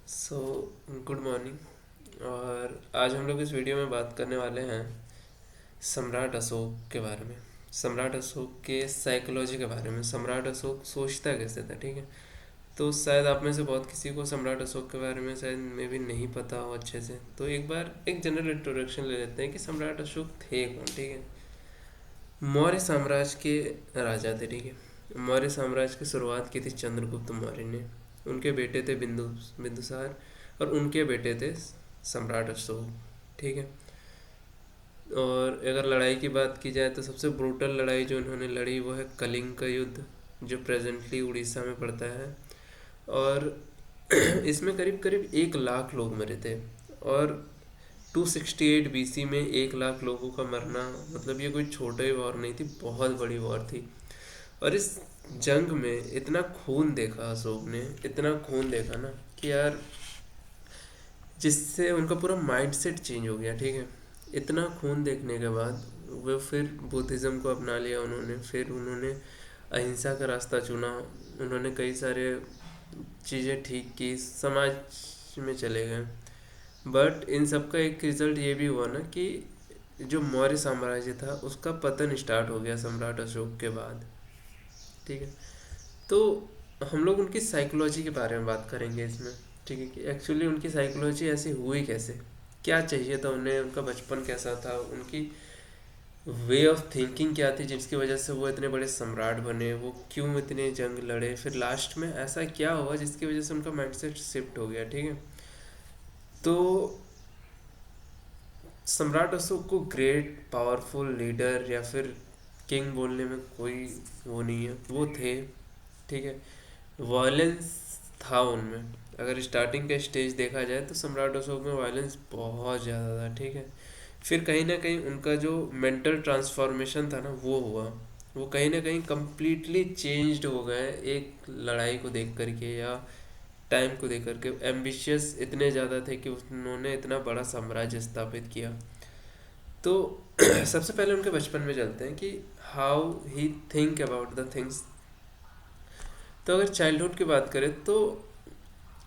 So good morning. और आज हम लोग इस वीडियो में बात करने वाले हैं सम्राट अशोक के बारे में। सम्राट अशोक के साइकोलॉजी के बारे में। सम्राट अशोक सोचता कैसे था, ठीक है। तो शायद आप में से बहुत किसी को सम्राट अशोक के बारे में शायद में भी नहीं पता हो अच्छे से, तो एक बार एक जनरल इंट्रोडक्शन ले लेते हैं कि सम्राट अशोक थे कौन, ठीक है। मौर्य साम्राज्य के राजा थे, ठीक है। मौर्य साम्राज्य की शुरुआत की थी चंद्रगुप्त मौर्य ने। उनके बेटे थे बिंदुसार, और उनके बेटे थे सम्राट अशोक, ठीक है। और अगर लड़ाई की बात की जाए तो सबसे ब्रूटल लड़ाई जो उन्होंने लड़ी वो है कलिंग का युद्ध, जो प्रेजेंटली उड़ीसा में पड़ता है। और इसमें करीब करीब 1 लाख लोग मरे थे। और 268 बीसी में 1 लाख लोगों का मरना, मतलब ये कोई छोटा ही वॉर नहीं थी, बहुत बड़ी वॉर थी। और इस जंग में इतना खून देखा अशोक ने, इतना खून देखा ना कि यार, जिससे उनका पूरा माइंडसेट चेंज हो गया, ठीक है। इतना खून देखने के बाद वो फिर बुद्धिज़्म को अपना लिया उन्होंने। फिर उन्होंने अहिंसा का रास्ता चुना। उन्होंने कई सारे चीज़ें ठीक की, समाज में चले गए। बट इन सब का एक रिजल्ट ये भी हुआ ना कि जो मौर्य साम्राज्य था उसका पतन स्टार्ट हो गया सम्राट अशोक के बाद, ठीक है। तो हम लोग उनकी साइकोलॉजी के बारे में बात करेंगे इसमें, ठीक है, कि एक्चुअली उनकी साइकोलॉजी ऐसी हुई कैसे, क्या चाहिए था उन्हें, उनका बचपन कैसा था, उनकी वे ऑफ थिंकिंग क्या थी जिसकी वजह से वो इतने बड़े सम्राट बने, वो क्यों इतने जंग लड़े, फिर लास्ट में ऐसा क्या हुआ जिसकी वजह से उनका माइंडसेट शिफ्ट हो गया, ठीक है। तो सम्राट अशोक को ग्रेट पावरफुल लीडर या फिर किंग बोलने में कोई वो नहीं है, वो थे, ठीक है। वायलेंस था उनमें। अगर स्टार्टिंग का स्टेज देखा जाए तो सम्राट अशोक में वायलेंस बहुत ज़्यादा था, ठीक है। फिर कहीं ना कहीं उनका जो मेंटल ट्रांसफॉर्मेशन था ना वो हुआ। वो कहीं ना कहीं कम्प्लीटली चेंज्ड हो गए एक लड़ाई को देख करके या टाइम को देख करके। एम्बिशियस इतने ज़्यादा थे कि उन्होंने इतना बड़ा साम्राज्य स्थापित किया। तो सबसे पहले उनके बचपन में चलते हैं कि how he think about the things. तो अगर चाइल्डहुड की बात करें तो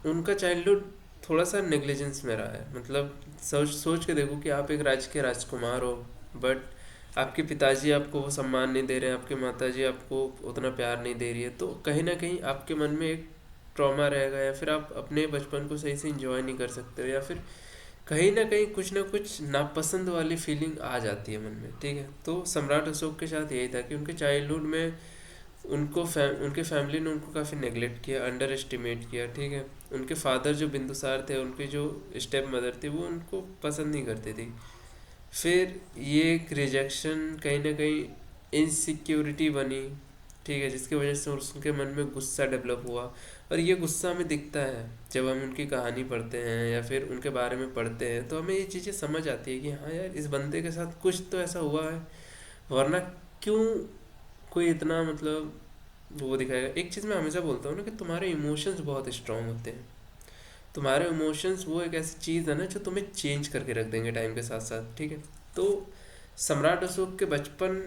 उनका चाइल्डहुड थोड़ा सा नेग्लिजेंस में रहा है। मतलब सोच सोच के देखो कि आप एक राज्य के राजकुमार हो, बट आपके पिताजी आपको वो सम्मान नहीं दे रहे हैं, आपके माताजी आपको उतना प्यार नहीं दे रही है, तो कहीं ना कहीं आपके मन में एक ट्रॉमा रहेगा, या फिर आप अपने बचपन को सही से इंजॉय नहीं कर सकते हो, या फिर कहीं ना कुछ नापसंद वाली फीलिंग आ जाती है मन में, ठीक है। तो सम्राट अशोक के साथ यही था कि उनके चाइल्डहुड में उनके फैमिली ने उनको काफ़ी नेगलेक्ट किया, अंडर एस्टिमेट किया, ठीक है। उनके फादर जो बिंदुसार थे, उनकी जो स्टेप मदर थी, वो उनको पसंद नहीं करती थी। फिर ये एक रिजेक्शन, कहीं ना कहीं इनसिक्योरिटी बनी, ठीक है, जिसकी वजह से उनके मन में गुस्सा डेवलप हुआ। और ये गुस्सा हमें दिखता है जब हम उनकी कहानी पढ़ते हैं या फिर उनके बारे में पढ़ते हैं, तो हमें ये चीज़ें समझ आती है कि हाँ यार, इस बंदे के साथ कुछ तो ऐसा हुआ है, वरना क्यों कोई इतना, मतलब वो दिखाएगा। एक चीज़ मैं हमेशा बोलता हूँ ना कि तुम्हारे इमोशंस बहुत स्ट्रांग होते हैं। तुम्हारे इमोशंस वो एक ऐसी चीज़ है ना जो तुम्हें चेंज करके रख देंगे टाइम के साथ साथ, ठीक है। तो सम्राट अशोक के बचपन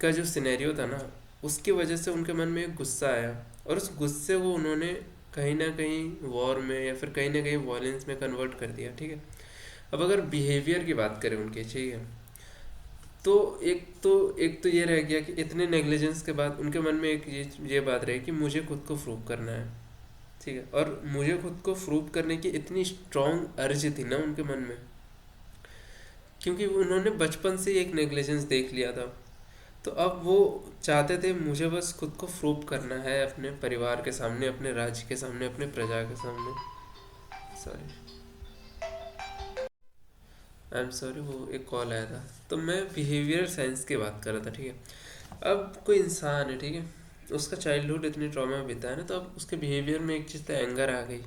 का जो सिनेरियो था ना, उसकी वजह से उनके मन में एक गुस्सा आया, और उस गुस्से को उन्होंने कहीं ना कहीं वॉर में या फिर कहीं ना कहीं वॉयलेंस में कन्वर्ट कर दिया, ठीक है। अब अगर बिहेवियर की बात करें उनके, ठीक है, तो एक तो ये रह गया कि इतने नेग्लिजेंस के बाद उनके मन में एक ये बात रही कि मुझे खुद को प्रूव करना है, ठीक है। और मुझे खुद को प्रूव करने की इतनी स्ट्रांग अर्ज थी ना उनके मन में, क्योंकि उन्होंने बचपन से ही एक नेग्लिजेंस देख लिया था। तो अब वो चाहते थे मुझे बस खुद को प्रूव करना है अपने परिवार के सामने, अपने राज्य के सामने, अपने प्रजा के सामने। सॉरी, आई एम सॉरी, वो एक कॉल आया था। तो मैं बिहेवियर साइंस की बात कर रहा था, ठीक है। अब कोई इंसान है, ठीक है, उसका चाइल्डहुड इतनी ट्रॉमा में बीता है ना, तो अब उसके बिहेवियर में एक चीज़ तो एंगर आ गई।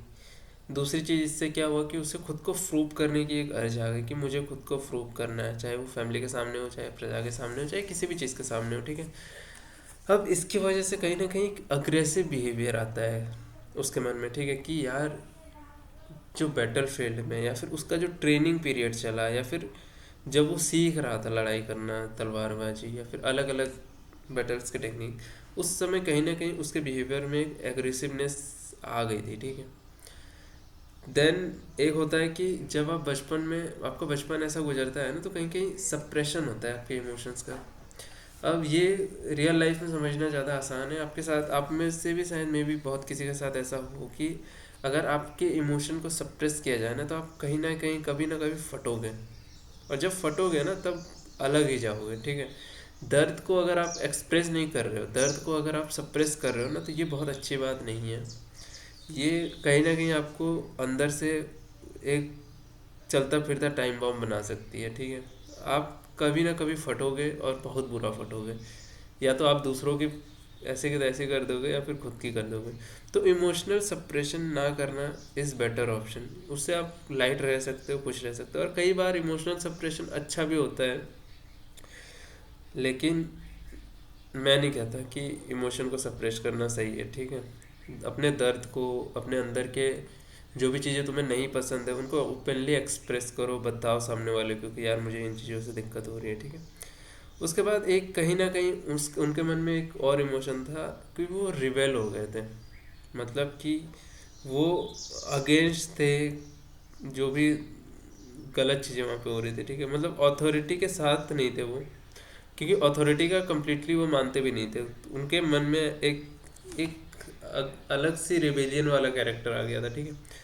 दूसरी चीज़ इससे क्या हुआ कि उसे खुद को प्रूव करने की एक अर्ज आ गई कि मुझे खुद को प्रूव करना है, चाहे वो फैमिली के सामने हो, चाहे प्रजा के सामने हो, चाहे किसी भी चीज़ के सामने हो, ठीक है। अब इसकी वजह से कहीं ना कहीं एक अग्रेसिव बिहेवियर आता है उसके मन में, ठीक है, कि यार जो बैटल फील्ड में या फिर उसका जो ट्रेनिंग पीरियड चला, या फिर जब वो सीख रहा था लड़ाई करना, तलवारबाजी या फिर अलग अलग बैटल्स के टेक्निक, उस समय कहीं ना कहीं उसके बिहेवियर में एक एग्रेसिवनेस आ गई थी, ठीक है। देन एक होता है कि जब आप बचपन में, आपका बचपन ऐसा गुजरता है ना, तो कहीं कहीं सप्रेशन होता है आपके इमोशंस का। अब ये रियल लाइफ में समझना ज़्यादा आसान है, आपके साथ, आप में से भी शायद में भी बहुत किसी के साथ ऐसा हो कि अगर आपके इमोशन को सप्रेस किया जाए ना, तो आप कहीं ना कहीं कभी ना कभी फटोगे। और जब फटोगे ना, तब अलग ही जाओगे, ठीक है। दर्द को अगर आप एक्सप्रेस नहीं कर रहे हो, दर्द को अगर आप सप्रेस कर रहे हो ना, तो ये बहुत अच्छी बात नहीं है। ये कहीं ना कहीं आपको अंदर से एक चलता फिरता टाइम बॉम्ब बना सकती है, ठीक है। आप कभी ना कभी फटोगे और बहुत बुरा फटोगे। या तो आप दूसरों की ऐसे के तैसे कर दोगे, या फिर खुद की कर दोगे। तो इमोशनल सप्रेशन ना करना इज़ बेटर ऑप्शन। उससे आप लाइट रह सकते हो, खुश रह सकते हो। और कई बार इमोशनल सप्रेशन अच्छा भी होता है, लेकिन मैं नहीं कहता कि इमोशन को सप्रेस करना सही है, ठीक है। अपने दर्द को, अपने अंदर के जो भी चीज़ें तुम्हें नहीं पसंद है, उनको ओपनली एक्सप्रेस करो, बताओ सामने वाले को कि यार मुझे इन चीज़ों से दिक्कत हो रही है, ठीक है। उसके बाद एक कहीं ना कहीं उनके मन में एक और इमोशन था कि वो रिबेल हो गए थे। मतलब कि वो अगेंस्ट थे जो भी गलत चीज़ें वहाँ पे हो रही थी, ठीक है। मतलब अथॉरिटी के साथ नहीं थे वो, क्योंकि अथॉरिटी का कम्प्लीटली वो मानते भी नहीं थे। उनके मन में एक एक अलग सी रिबेलियन वाला कैरेक्टर आ गया था, ठीक है।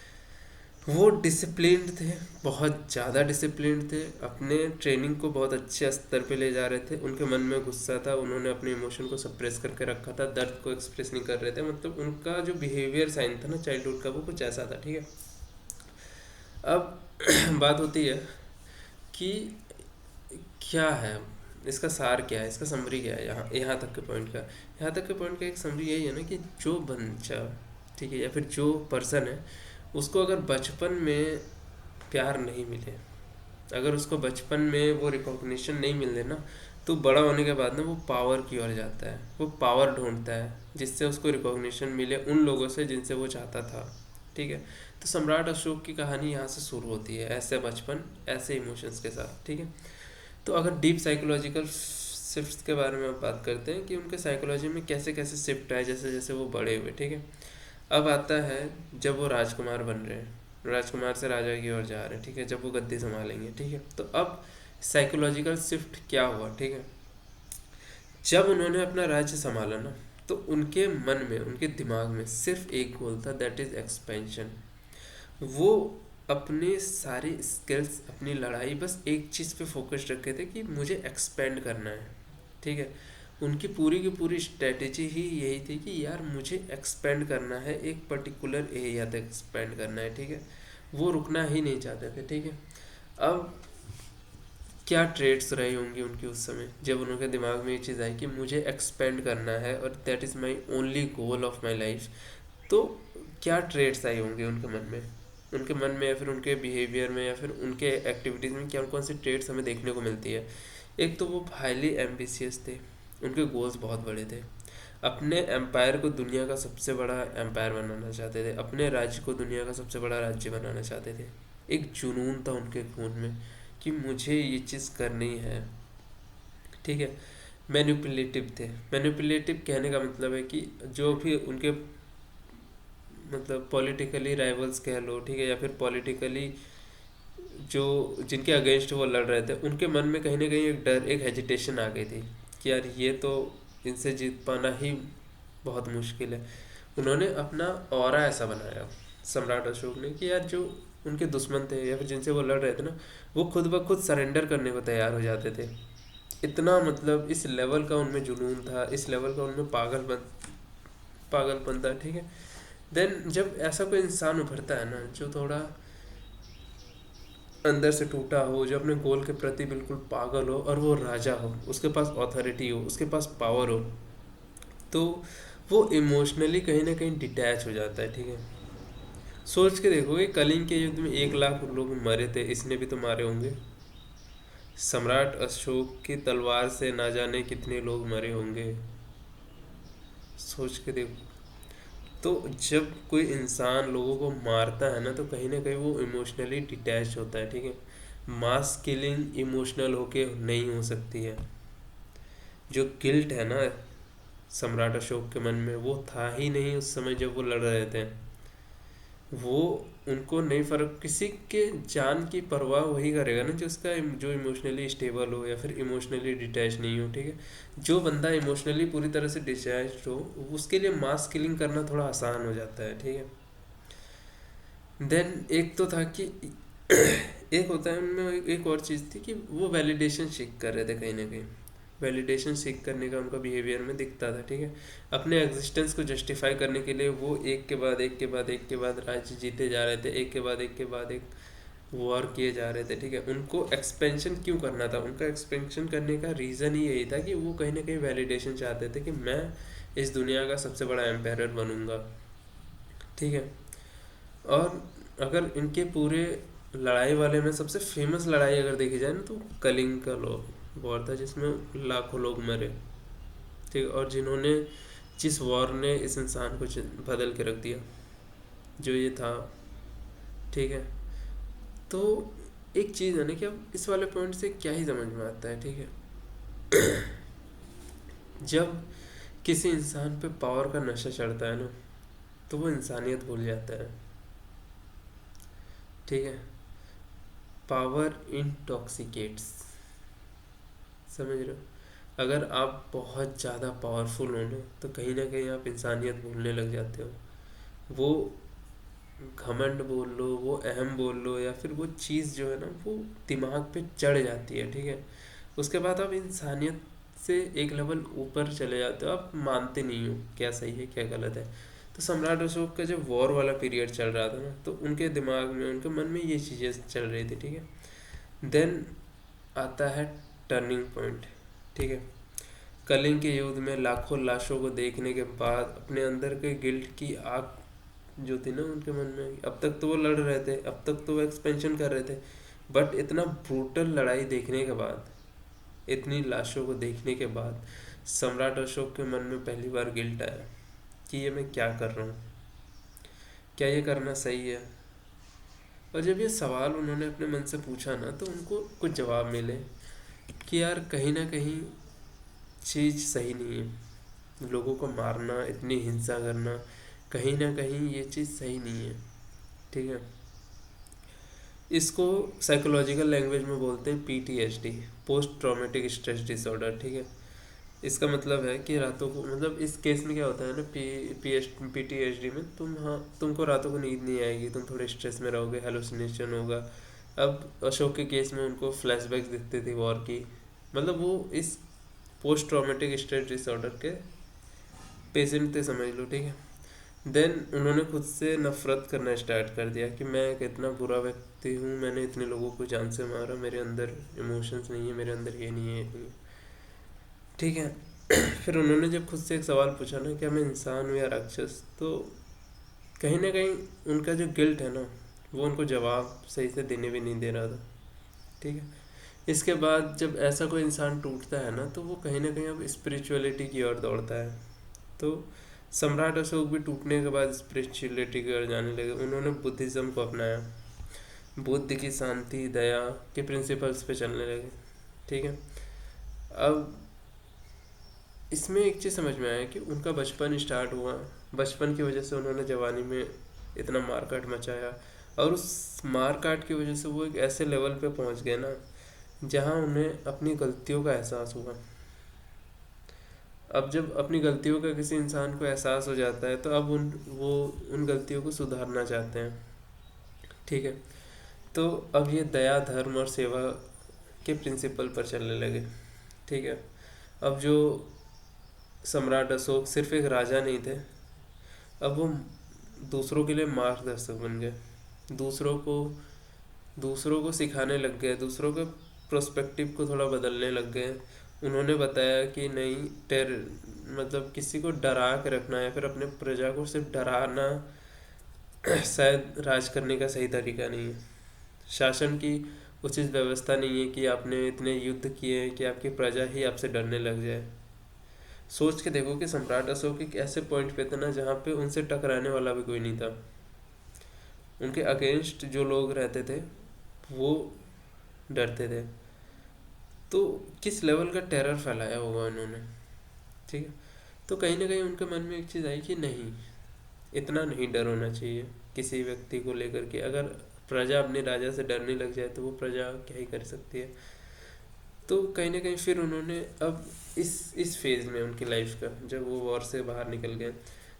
वो डिसिप्लिन्ड थे, बहुत ज़्यादा डिसिप्लिन्ड थे, अपने ट्रेनिंग को बहुत अच्छे स्तर पे ले जा रहे थे। उनके मन में गुस्सा था, उन्होंने अपने इमोशन को सप्रेस करके रखा था, दर्द को एक्सप्रेस नहीं कर रहे थे। मतलब उनका जो बिहेवियर साइन था ना चाइल्डहुड का, वो कुछ ऐसा था, ठीक है। अब बात होती है कि क्या है इसका सार, क्या है इसका समरी, क्या है यहाँ यहाँ तक के पॉइंट का। यहाँ तक के पॉइंट का एक समरी यही है ना कि जो बच्चा, ठीक है, या फिर जो पर्सन है, उसको अगर बचपन में प्यार नहीं मिले, अगर उसको बचपन में वो रिकॉग्निशन नहीं मिले ना, तो बड़ा होने के बाद ना वो पावर की ओर जाता है। वो पावर ढूंढता है जिससे उसको रिकॉग्निशन मिले उन लोगों से जिनसे वो चाहता था, ठीक है। तो सम्राट अशोक की कहानी यहाँ से शुरू होती है, ऐसे बचपन, ऐसे इमोशंस के साथ, ठीक है। तो अगर डीप साइकोलॉजिकल शिफ्ट्स के बारे में आप बात करते हैं कि उनके साइकोलॉजी में कैसे कैसे शिफ्ट आए जैसे जैसे वो बड़े हुए, ठीक है। अब आता है जब वो राजकुमार बन रहे हैं, राजकुमार से राजा की ओर जा रहे हैं, ठीक है, जब वो गद्दी संभालेंगे, ठीक है। तो अब साइकोलॉजिकल शिफ्ट क्या हुआ, ठीक है। जब उन्होंने अपना राज्य संभाला ना, तो उनके मन में, उनके दिमाग में सिर्फ एक गोल था, दैट इज एक्सपेंशन। वो अपने सारी स्किल्स, अपनी लड़ाई बस एक चीज़ पे फोकस रखे थे कि मुझे एक्सपेंड करना है, ठीक है। उनकी पूरी की पूरी स्ट्रेटेजी ही यही थी कि यार मुझे एक्सपेंड करना है, एक पर्टिकुलर एरिया तक एक्सपेंड करना है, ठीक है। वो रुकना ही नहीं चाहते थे, ठीक है। अब क्या ट्रेड्स रही होंगी उनकी उस समय जब उनके दिमाग में ये चीज़ आई कि मुझे एक्सपेंड करना है और that is my only goal of my life. तो क्या ट्रेड्स आई होंगी उनके मन में, उनके मन में, या फिर उनके बिहेवियर में, या फिर उनके एक्टिविटीज़ में क्या कौन सी ट्रेड्स हमें देखने को मिलती है। एक तो वो हाईली एम्बिशियस थे, उनके गोल्स बहुत बड़े थे। अपने एम्पायर को दुनिया का सबसे बड़ा एम्पायर बनाना चाहते थे, अपने राज्य को दुनिया का सबसे बड़ा राज्य बनाना चाहते थे। एक जुनून था उनके खून में कि मुझे ये चीज़ करनी है, ठीक है। मैनिपुलेटिव थे। मैनिपुलेटिव कहने का मतलब है कि जो भी उनके, मतलब पॉलिटिकली राइवल्स कह लो, ठीक है, या फिर पॉलिटिकली जो जिनके अगेंस्ट वो लड़ रहे थे, उनके मन में कहीं ना कहीं एक डर, एक हेजिटेशन आ गई थी कि यार ये तो, इनसे जीत पाना ही बहुत मुश्किल है। उन्होंने अपना ऑरा ऐसा बनाया सम्राट अशोक ने कि यार जो उनके दुश्मन थे या फिर जिनसे वो लड़ रहे थे ना, वो खुद ब खुद सरेंडर करने को तैयार हो जाते थे। इतना, मतलब इस लेवल का उनमें जुनून था, इस लेवल का उनमें पागलपन था, ठीक है। देन जब ऐसा कोई इंसान उभरता है ना जो थोड़ा अंदर से टूटा हो, जो अपने गोल के प्रति बिल्कुल पागल हो, और वो राजा हो, उसके पास ऑथोरिटी हो, उसके पास पावर हो, तो वो इमोशनली कहीं ना कहीं डिटैच हो जाता है, ठीक है। सोच के देखोगे कलिंग के युद्ध में 1 लाख लोग मरे थे, इसने भी तो मारे होंगे। सम्राट अशोक की तलवार से ना जाने कितने लोग मरे होंगे। सोच के देखो। तो जब कोई इंसान लोगों को मारता है ना, तो कहीं ना कहीं वो इमोशनली डिटैच होता है, ठीक है। मास किलिंग इमोशनल होके नहीं हो सकती है। जो गिल्ट है ना सम्राट अशोक के मन में, वो था ही नहीं उस समय जब वो लड़ रहे थे। वो उनको नहीं फर्क, किसी के जान की परवाह वही करेगा ना जो उसका जो इमोशनली स्टेबल हो या फिर इमोशनली डिटैच नहीं हो, ठीक है। जो बंदा इमोशनली पूरी तरह से डिटैच हो उसके लिए मास किलिंग करना थोड़ा आसान हो जाता है, ठीक है। देन एक तो था कि एक होता है उनमें, एक और चीज़ थी कि वो वैलिडेशन सीख कर रहे थे कहीं ना कहीं। वैलिडेशन सीख करने का उनका बिहेवियर में दिखता था, ठीक है। अपने एग्जिस्टेंस को जस्टिफाई करने के लिए वो एक के बाद एक के बाद एक के बाद राज्य जीते जा रहे थे, एक के बाद एक के बाद एक वॉर किए जा रहे थे, ठीक है। उनको एक्सपेंशन क्यों करना था? उनका एक्सपेंशन करने का रीज़न ही यही था कि वो कहीं ना कहीं वैलिडेशन चाहते थे कि मैं इस दुनिया का सबसे बड़ा एम्पायर बनूंगा, ठीक है। और अगर इनके पूरे लड़ाई वाले में सबसे फेमस लड़ाई अगर देखी जाए ना तो कलिंग का वॉर था जिसमें लाखों लोग मरे, ठीक है। और जिन्होंने, जिस वॉर ने इस इंसान को बदल के रख दिया जो ये था, ठीक है। तो एक चीज़ है ना कि अब इस वाले पॉइंट से क्या ही समझ में आता है, ठीक है। जब किसी इंसान पे पावर का नशा चढ़ता है ना तो वो इंसानियत भूल जाता है, ठीक है। पावर इंटॉक्सिकेट्स, समझ रहे हो? अगर आप बहुत ज़्यादा पावरफुल हो ना तो कहीं ना कहीं आप इंसानियत भूलने लग जाते हो। वो घमंड बोल लो, वो अहम बोल लो, या फिर वो चीज़ जो है ना वो दिमाग पे चढ़ जाती है, ठीक है। उसके बाद आप इंसानियत से एक लेवल ऊपर चले जाते हो, आप मानते नहीं हो क्या सही है क्या गलत है। तो सम्राट अशोक का जब वॉर वाला पीरियड चल रहा था ना तो उनके दिमाग में, उनके मन में ये चीज़ें चल रही थी, ठीक है। देन आता है टर्निंग पॉइंट, ठीक है। कलिंग के युद्ध में लाखों लाशों को देखने के बाद अपने अंदर के गिल्ट की आग जो थी ना उनके मन में, अब तक तो वो लड़ रहे थे, अब तक तो वो एक्सपेंशन कर रहे थे, बट इतना ब्रूटल लड़ाई देखने के बाद, इतनी लाशों को देखने के बाद सम्राट अशोक के मन में पहली बार गिल्ट आया कि ये मैं क्या कर रहा हूँ, क्या ये करना सही है। और जब ये सवाल उन्होंने अपने मन से पूछा ना तो उनको कुछ जवाब मिले कि यार कहीं ना कहीं चीज़ सही नहीं है, लोगों को मारना, इतनी हिंसा करना, कहीं ना कहीं ये चीज़ सही नहीं है, ठीक है। इसको साइकोलॉजिकल लैंग्वेज में बोलते हैं PTSD, post traumatic stress disorder, ठीक है। इसका मतलब है कि रातों को, मतलब इस केस में क्या होता है ना, पीटीएसडी में तुमको रातों को नींद नहीं आएगी, तुम थोड़े स्ट्रेस में रहोगे, हेलुसिनेशन होगा। अब अशोक के केस में उनको फ्लैशबैक्स दिखती थी वॉर की, मतलब वो इस पोस्ट ट्रॉमेटिक स्ट्रेस डिसऑर्डर के पेशेंट थे, समझ लो, ठीक है। देन उन्होंने खुद से नफरत करना स्टार्ट कर दिया कि मैं एक इतना बुरा व्यक्ति हूँ, मैंने इतने लोगों को जान से मारा, मेरे अंदर इमोशंस नहीं है, मेरे अंदर ये नहीं है, ये नहीं है, ठीक है। फिर उन्होंने जब खुद से एक सवाल पूछा ना क्या मैं इंसान हूँ या राक्षस, तो कहीं ना कहीं उनका जो गिल्ट है ना वो उनको जवाब सही से देने भी नहीं दे रहा था, ठीक है। इसके बाद जब ऐसा कोई इंसान टूटता है ना तो वो कहीं ना कहीं अब स्पिरिचुअलिटी की ओर दौड़ता है। तो सम्राट अशोक भी टूटने के बाद स्पिरिचुअलिटी की ओर जाने लगे, उन्होंने बुद्धिज़्म को अपनाया, बुद्ध की शांति दया के प्रिंसिपल्स पे चलने लगे, ठीक है। अब इसमें एक चीज़ समझ में आया कि उनका बचपन स्टार्ट हुआ, बचपन की वजह से उन्होंने जवानी में इतना मारकाट मचाया, और उस मारकाट की वजह से वो एक ऐसे लेवल पे पहुंच गए ना जहां उन्हें अपनी गलतियों का एहसास हुआ। अब जब अपनी गलतियों का किसी इंसान को एहसास हो जाता है तो अब वो उन गलतियों को सुधारना चाहते हैं, ठीक है। तो अब ये दया धर्म और सेवा के प्रिंसिपल पर चलने लगे, ठीक है। अब जो सम्राट अशोक सिर्फ एक राजा नहीं थे, अब वो दूसरों के लिए मार्गदर्शक बन गए, दूसरों को दूसरों को सिखाने लग गए, दूसरों के प्रोस्पेक्टिव को थोड़ा बदलने लग गए। उन्होंने बताया कि नहीं, टेर मतलब किसी को डरा के रखना या फिर अपने प्रजा को सिर्फ डराना शायद राज करने का सही तरीका नहीं है। शासन की उचित व्यवस्था नहीं है कि आपने इतने युद्ध किए हैं कि आपकी प्रजा ही आपसे डरने लग जाए। सोच के देखो कि सम्राट अशोक एक ऐसे पॉइंट पे थे ना जहाँ पे उनसे टकराने वाला भी कोई नहीं था, उनके अगेंस्ट जो लोग रहते थे वो डरते थे। तो किस लेवल का टेरर फैलाया होगा उन्होंने, ठीक है। तो कहीं ना कहीं उनके मन में एक चीज़ आई कि नहीं, इतना नहीं डर होना चाहिए किसी व्यक्ति को लेकर के। अगर प्रजा अपने राजा से डरने लग जाए तो वो प्रजा क्या ही कर सकती है। तो कहीं ना कहीं फिर उन्होंने अब इस फेज़ में उनकी लाइफ का, जब वो वॉर से बाहर निकल गए,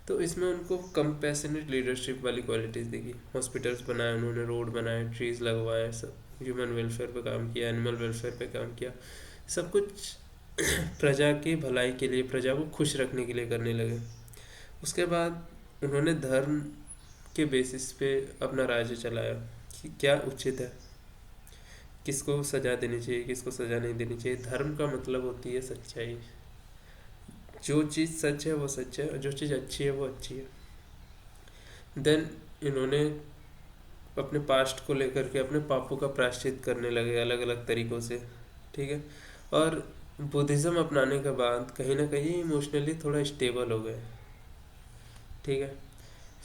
तो इसमें उनको कंपैशनेट लीडरशिप वाली क्वालिटीज़ दिखी। हॉस्पिटल्स बनाए उन्होंने, रोड बनाए, ट्रीज लगवाए, सब ह्यूमन वेलफेयर पे काम किया, एनिमल वेलफेयर पे काम किया, सब कुछ प्रजा की भलाई के लिए, प्रजा को खुश रखने के लिए करने लगे। उसके बाद उन्होंने धर्म के बेसिस पे अपना राज्य चलाया कि क्या उचित है, किसको सजा देनी चाहिए, किसको सजा नहीं देनी चाहिए। धर्म का मतलब होती है सच्चाई। जो चीज़ सच है वो सच है, और जो चीज़ अच्छी है वो अच्छी है। देन इन्होंने अपने पास्ट को लेकर के अपने पापों का प्रायश्चित करने लगे अलग अलग तरीक़ों से, ठीक है। और बुद्धिज़्म अपनाने के बाद कहीं ना कहीं इमोशनली थोड़ा स्टेबल हो गए, ठीक है।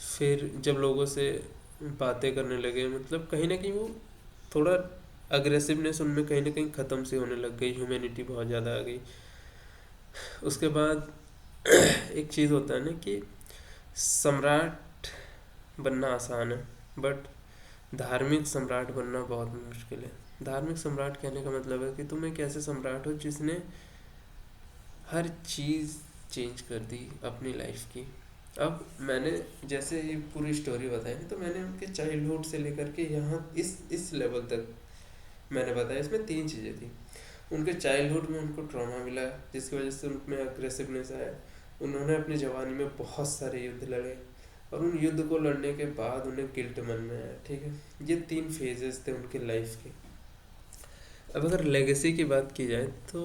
फिर जब लोगों से बातें करने लगे, मतलब कहीं ना कहीं वो थोड़ा अग्रेसिवनेस उनमें कहीं ना कहीं ख़त्म सी होने लग गई, ह्यूमैनिटी बहुत ज़्यादा आ गई। उसके बाद एक चीज़ होता है ना कि सम्राट बनना आसान है, बट धार्मिक सम्राट बनना बहुत मुश्किल है। धार्मिक सम्राट कहने का मतलब है कि तुम एक ऐसे सम्राट हो जिसने हर चीज़ चेंज कर दी अपनी लाइफ की। अब मैंने जैसे ये पूरी स्टोरी बताई ना, तो मैंने उनके चाइल्डहुड से लेकर के यहाँ इस लेवल तक मैंने बताया। इसमें 3 चीज़ें थी। उनके चाइल्डहुड में उनको ट्रॉमा मिला, जिसकी वजह से उनमें अग्रेसिवनेस आया। उन्होंने अपनी जवानी में बहुत सारे युद्ध लड़े, और उन युद्ध को लड़ने के बाद उन्हें गिल्ट मन में आया, ठीक है। ये 3 फेजेस थे उनकी लाइफ के। अब अगर लेगेसी की बात की जाए तो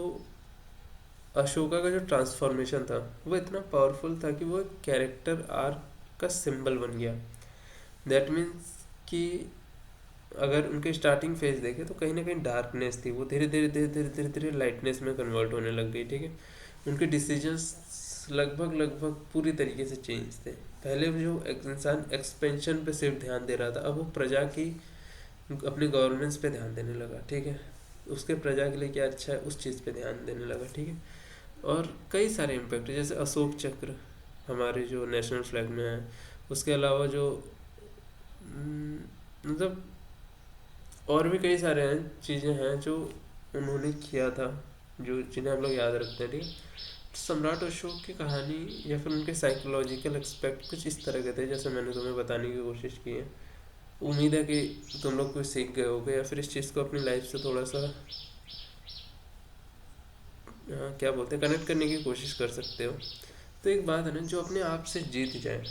अशोका का जो ट्रांसफॉर्मेशन था वो इतना पावरफुल था कि वो एक कैरेक्टर आर्क का सिंबल बन गया। दैट मीन्स कि अगर उनके स्टार्टिंग फेज देखे तो कहीं ना कहीं डार्कनेस थी, वो धीरे धीरे धीरे धीरे धीरे धीरे लाइटनेस में कन्वर्ट होने लग गई, ठीक है। उनके डिसीजंस लगभग लगभग पूरी तरीके से चेंज थे। पहले जो इंसान एक्सपेंशन पे सिर्फ ध्यान दे रहा था, अब वो प्रजा की अपनी गवर्नेंस पे ध्यान देने लगा, ठीक है। उसके प्रजा के लिए क्या अच्छा है उस चीज़ पे ध्यान देने लगा, ठीक है। और कई सारे इम्पैक्ट, जैसे अशोक चक्र हमारे जो नेशनल फ्लैग में है, उसके अलावा जो मतलब और भी कई सारे हैं चीज़ें हैं जो उन्होंने किया था, जो जिन्हें हम लोग याद रखते हैं, ठीक है। सम्राट अशोक की कहानी या फिर उनके साइकोलॉजिकल एक्सपेक्ट कुछ इस तरह के थे, जैसे मैंने तुम्हें बताने की कोशिश की है। उम्मीद है कि तुम लोग कुछ सीख गए होगे, या फिर इस चीज़ को अपनी लाइफ से थोड़ा सा क्या बोलते हैं, कनेक्ट करने की कोशिश कर सकते हो। तो एक बात है ना, जो अपने आप से जीत जाए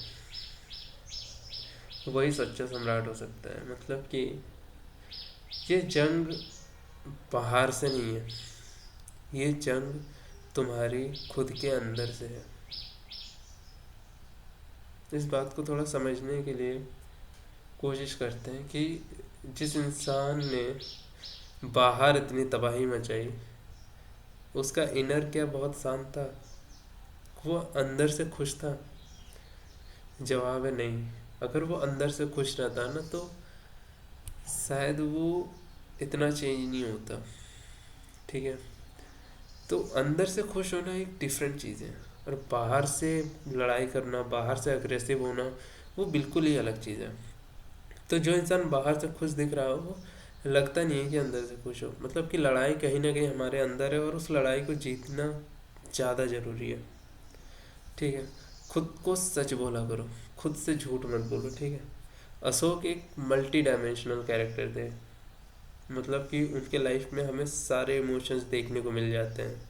वही सच्चा सम्राट हो सकता है। मतलब कि ये जंग बाहर से नहीं है, ये जंग तुम्हारी खुद के अंदर से है। इस बात को थोड़ा समझने के लिए कोशिश करते हैं कि जिस इंसान ने बाहर इतनी तबाही मचाई, उसका इनर क्या बहुत शांत था, वो अंदर से खुश था। जवाब है नहीं। अगर वो अंदर से खुश रहता ना तो शायद वो इतना चेंज नहीं होता, ठीक है। तो अंदर से खुश होना एक डिफरेंट चीज़ है, और बाहर से लड़ाई करना, बाहर से अग्रेसिव होना, वो बिल्कुल ही अलग चीज़ है। तो जो इंसान बाहर से खुश दिख रहा हो वो लगता नहीं है कि अंदर से खुश हो। मतलब कि लड़ाई कहीं ना कहीं हमारे अंदर है, और उस लड़ाई को जीतना ज़्यादा ज़रूरी है, ठीक है। खुद को सच बोला करो, खुद से झूठ मत बोलो, ठीक है। अशोक एक मल्टी डायमेंशनल कैरेक्टर थे। मतलब कि उनके लाइफ में हमें सारे इमोशंस देखने को मिल जाते हैं,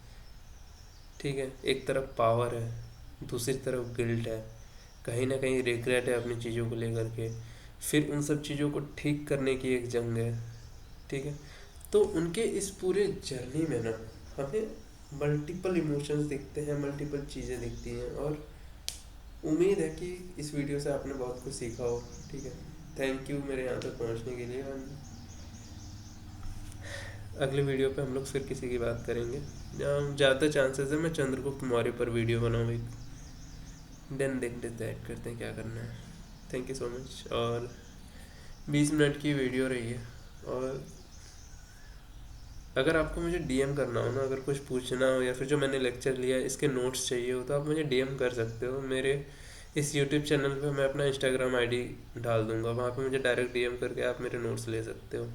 ठीक है। एक तरफ पावर है, दूसरी तरफ गिल्ट है, कहीं ना कहीं रिग्रेट है अपनी चीज़ों को लेकर के, फिर उन सब चीज़ों को ठीक करने की एक जंग है, ठीक है। तो उनके इस पूरे जर्नी में ना हमें मल्टीपल इमोशंस दिखते हैं, मल्टीपल चीज़ें दिखती हैं, और उम्मीद है कि इस वीडियो से आपने बहुत कुछ सीखा हो, ठीक है। थैंक यू मेरे यहाँ तक पहुँचने के लिए। अगले वीडियो पे हम लोग फिर किसी की बात करेंगे। ज़्यादा चांसेस है मैं चंद्रगुप्त मौर्य पर वीडियो बनाऊँ एक, देन डिसाइड करते हैं क्या करना है। Thank you so much. और 20 मिनट की वीडियो रही है, और अगर आपको मुझे डीएम करना हो ना, अगर कुछ पूछना हो, या फिर जो मैंने लेक्चर लिया इसके नोट्स चाहिए हो, तो आप मुझे डीएम कर सकते हो। मेरे इस यूट्यूब चैनल पे मैं अपना इंस्टाग्राम आईडी डाल दूंगा, वहाँ पे मुझे डायरेक्ट डीएम करके आप मेरे नोट्स ले सकते हो।